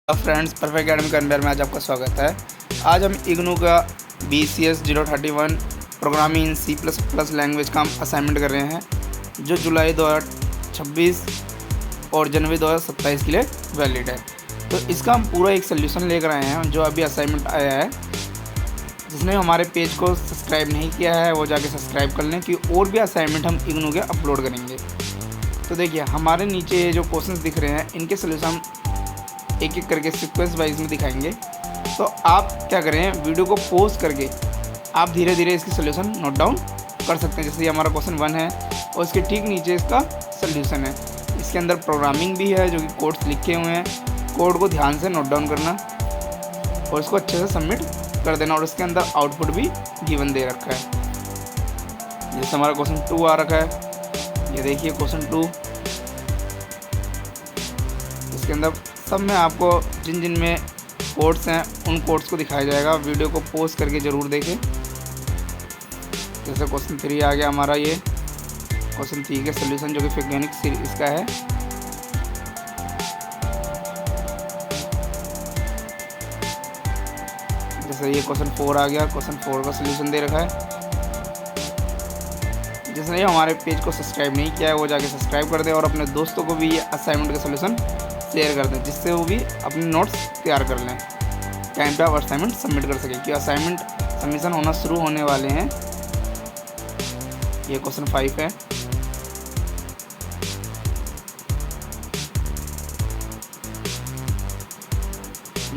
Friends, perfect academy conveyor में आज आपका स्वागत है। आज हम इग्नू का BCS 031 programming in C++ language का हम असाइनमेंट कर रहे हैं, जो जुलाई 2026 और जनवरी 2027 के लिए वैलिड है। तो इसका हम पूरा एक सोल्यूशन लेकर आए हैं, जो अभी असाइनमेंट आया है। जिसने हमारे पेज को सब्सक्राइब नहीं किया है वो जाके सब्सक्राइब कर लें, कि और भी असाइनमेंट हम इग्नू के अपलोड करेंगे। तो देखिए, हमारे नीचे जो क्वेश्चंस दिख रहे हैं, इनके सोल्यूशन एक एक करके सीक्वेंस वाइज में दिखाएंगे। तो आप क्या करें, वीडियो को पॉज करके आप धीरे धीरे इसकी सोल्यूशन नोट डाउन कर सकते हैं। जैसे ये हमारा क्वेश्चन 1 है और इसके ठीक नीचे इसका सोल्यूशन है। इसके अंदर प्रोग्रामिंग भी है, जो कि कोड्स लिखे हुए हैं। कोड को ध्यान से नोट डाउन करना और इसको अच्छे से सबमिट कर देना। और इसके अंदर आउटपुट भी गिवन दे रखा है। जैसे हमारा क्वेश्चन 2 आ रखा है, ये देखिए क्वेश्चन 2। इसके अंदर सब में आपको जिन जिन में कोड्स हैं उन कोड्स को दिखाया जाएगा। वीडियो को पॉज करके ज़रूर देखें। जैसे क्वेश्चन 3 आ गया हमारा, ये क्वेश्चन 3 के सोल्यूशन, जो कि फिगेनिक सीरीज का है। जैसे ये क्वेश्चन 4 आ गया, क्वेश्चन 4 का सोल्यूशन दे रखा है। जिसने हमारे पेज को सब्सक्राइब नहीं किया है वो जाके सब्सक्राइब कर दे और अपने दोस्तों को भी ये असाइनमेंट का सोल्यूशन शेयर कर दें, जिससे वो भी अपने नोट्स तैयार कर लें, टाइम पे आप असाइनमेंट सबमिट कर सकें। कि असाइनमेंट सबमिशन होना शुरू होने वाले हैं। ये क्वेश्चन 5 है।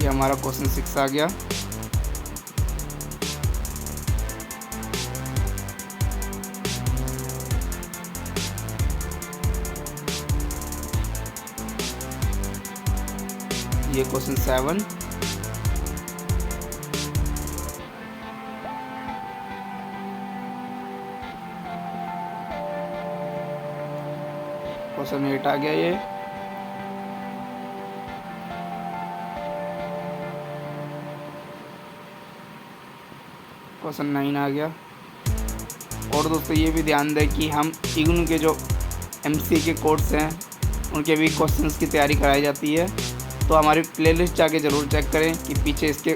ये हमारा क्वेश्चन 6 आ गया। ये क्वेश्चन 7। क्वेश्चन 8 आ गया। ये क्वेश्चन 9 आ गया। और दोस्तों, ये भी ध्यान दें कि हम इग्नू के जो MC के कोड्स हैं उनके भी क्वेश्चंस की तैयारी कराई जाती है। तो हमारी प्लेलिस्ट जाके ज़रूर चेक करें कि पीछे इसके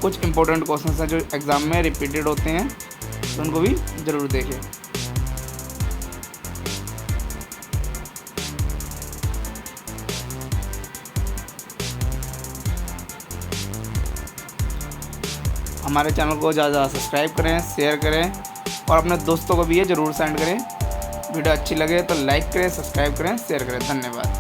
कुछ इंपॉर्टेंट क्वेश्चंस हैं जो एग्ज़ाम में रिपीटेड होते हैं, तो उनको भी ज़रूर देखें। हमारे चैनल को ज़्यादा सब्सक्राइब करें, शेयर करें और अपने दोस्तों को भी ये ज़रूर सेंड करें। वीडियो अच्छी लगे तो लाइक करें, सब्सक्राइब करें, शेयर करें। धन्यवाद।